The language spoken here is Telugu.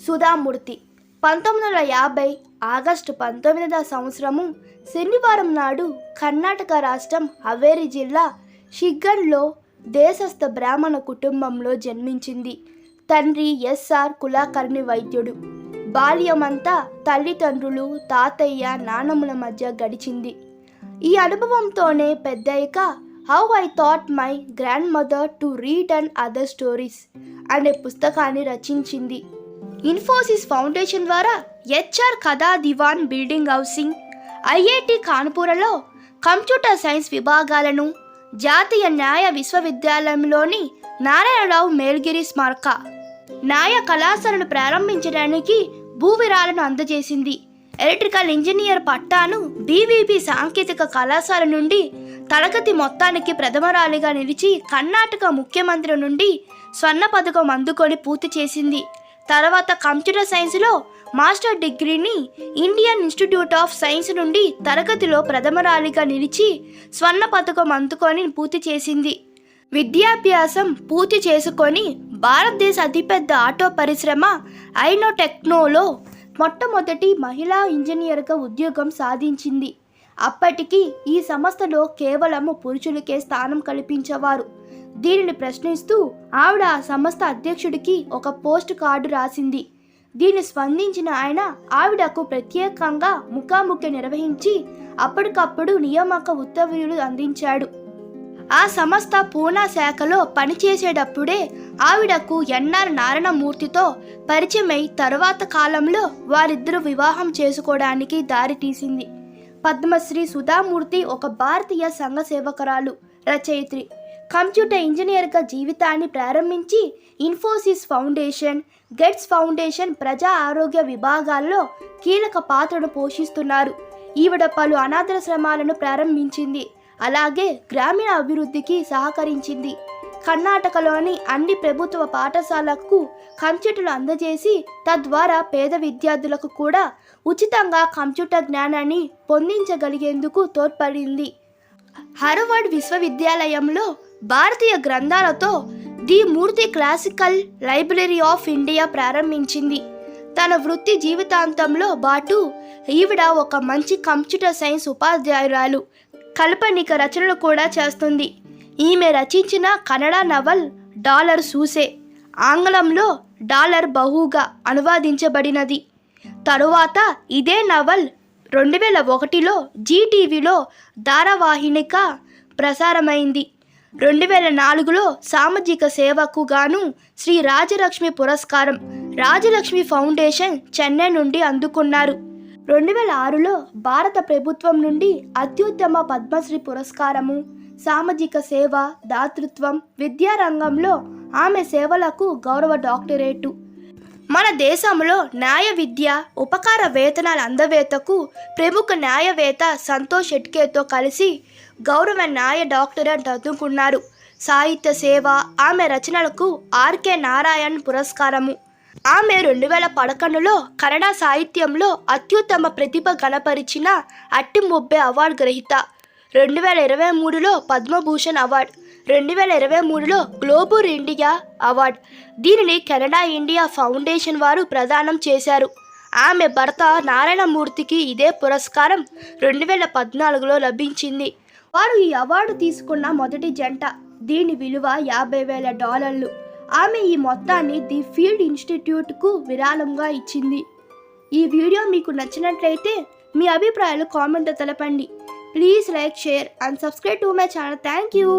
సుధామూర్తి 1950 ఆగస్టు 19వ సంవత్సరము శనివారం నాడు కర్ణాటక రాష్ట్రం హవేరి జిల్లా షిగ్గన్లో దేశస్థ బ్రాహ్మణ కుటుంబంలో జన్మించింది. తండ్రి ఎస్ఆర్ కులకర్ణి వైద్యుడు. బాల్యమంతా తల్లిదండ్రులు, తాతయ్య, నానమ్మల మధ్య గడిచింది. ఈ అనుభవంతోనే పెద్దయ్యాక how I taught my grandmother to read and other stories అనే పుస్తకాన్ని రచించింది. ఇన్ఫోసిస్ ఫౌండేషన్ ద్వారా హెచ్ఆర్ కథా దివాన్ బిల్డింగ్ హౌసింగ్, ఐఐటి కాన్పూర్లో కంప్యూటర్ సైన్స్ విభాగాలను, జాతీయ న్యాయ విశ్వవిద్యాలయంలోని నారాయణరావు మేల్గిరి స్మారక న్యాయ కళాశాలను ప్రారంభించడానికి భూవిరాలను అందజేసింది. ఎలక్ట్రికల్ ఇంజనీర్ పట్టాను బీవీపీ సాంకేతిక కళాశాల నుండి తరగతి మొత్తానికి ప్రథమరాలిగా నిలిచి కర్ణాటక ముఖ్యమంత్రి నుండి స్వర్ణ పథకం అందుకొని పూర్తి చేసింది. తర్వాత కంప్యూటర్ సైన్స్లో మాస్టర్ డిగ్రీని ఇండియన్ ఇన్స్టిట్యూట్ ఆఫ్ సైన్స్ నుండి తరగతిలో ప్రథమరాలిగా నిలిచి స్వర్ణ పథకం అందుకొని పూర్తి చేసింది. విద్యాభ్యాసం పూర్తి చేసుకొని భారతదేశ అతిపెద్ద ఆటో పరిశ్రమ ఐనోటెక్నోలో మొట్టమొదటి మహిళా ఇంజనీర్గా ఉద్యోగం సాధించింది. అప్పటికి ఈ సంస్థలో కేవలం పురుషులకే స్థానం కల్పించేవారు. దీనిని ప్రశ్నిస్తూ ఆవిడ ఆ సంస్థ అధ్యక్షుడికి ఒక పోస్ట్ కార్డు రాసింది. దీన్ని స్పందించిన ఆయన ఆవిడకు ప్రత్యేకంగా ముఖాముఖి నిర్వహించి అప్పటికప్పుడు నియామక ఉత్తర్వులు అందించాడు. ఆ సంస్థ పూనా శాఖలో పనిచేసేటప్పుడే ఆవిడకు ఎన్ఆర్ నారాయణమూర్తితో పరిచయమై తరువాత కాలంలో వారిద్దరూ వివాహం చేసుకోవడానికి దారితీసింది. పద్మశ్రీ సుధామూర్తి ఒక భారతీయ సంఘ సేవకురాలు, రచయిత్రి. కంప్యూటర్ ఇంజనీర్గా జీవితాన్ని ప్రారంభించి ఇన్ఫోసిస్ ఫౌండేషన్, గెట్స్ ఫౌండేషన్ ప్రజా ఆరోగ్య విభాగాల్లో కీలక పాత్రను పోషిస్తున్నారు. ఈవిడ పలు అనాథాశ్రమాలను ప్రారంభించింది. అలాగే గ్రామీణ అభివృద్ధికి సహకరించింది. కర్ణాటకలోని అన్ని ప్రభుత్వ పాఠశాలలకు కంప్యూటర్లు అందజేసి తద్వారా పేద విద్యార్థులకు కూడా ఉచితంగా కంప్యూటర్ జ్ఞానాన్ని పొందించగలిగేందుకు తోడ్పడింది. హార్వర్డ్ విశ్వవిద్యాలయంలో భారతీయ గ్రంథాలతో the Murty classical library of India ప్రారంభించింది. తన వృత్తి జీవితాంతంలో పాటు ఈవిడ ఒక మంచి కంప్యూటర్ సైన్స్ ఉపాధ్యాయురాలు, కాల్పనిక రచనలు కూడా చేస్తుంది. ఈమె రచించిన కన్నడ నవల్ డాలర్ సూసే ఆంగ్లంలో డాలర్ బహుగా అనువాదించబడినది. తరువాత ఇదే నవల్ 2001లో జీటీవీలో ధారావాహినిగా ప్రసారమైంది. 2004లో సామాజిక సేవకు గాను శ్రీ రాజలక్ష్మి పురస్కారం రాజలక్ష్మి ఫౌండేషన్ చెన్నై నుండి అందుకున్నారు. 2006లో భారత ప్రభుత్వం నుండి అత్యుత్తమ పద్మశ్రీ పురస్కారము, సామాజిక సేవ, దాతృత్వం, విద్యారంగంలో ఆమె సేవలకు గౌరవ డాక్టరేటు. మన దేశంలో న్యాయ విద్య ఉపకార వేతనాల అందవేతకు ప్రముఖ న్యాయవేత్త సంతోష్ షెట్కేతో కలిసి గౌరవ న్యాయ డాక్టరేట్ అందుకున్నారు. సాహిత్య సేవ, ఆమె రచనలకు ఆర్కే నారాయణ్ పురస్కారము. ఆమె 2011లో కన్నడ సాహిత్యంలో అత్యుత్తమ ప్రతిభ కనపరిచిన అట్టిముబ్బె అవార్డు గ్రహీత. 2023లో పద్మభూషణ్ అవార్డు, 2023లో గ్లోబల్ ఇండియా అవార్డు. దీనిని కెనడా ఇండియా ఫౌండేషన్ వారు ప్రదానం చేశారు. ఆమె భర్త నారాయణమూర్తికి ఇదే పురస్కారం 2014లో లభించింది. వారు ఈ అవార్డు తీసుకున్న మొదటి జంట. దీని విలువ $50,000. ఆమె ఈ మొత్తాన్ని ది ఫీల్డ్ ఇన్స్టిట్యూట్కు విరాళంగా ఇచ్చింది. ఈ వీడియో మీకు నచ్చినట్లయితే మీ అభిప్రాయాలు కామెంట్లో తెలపండి. Please like, share and subscribe to my channel. Thank you.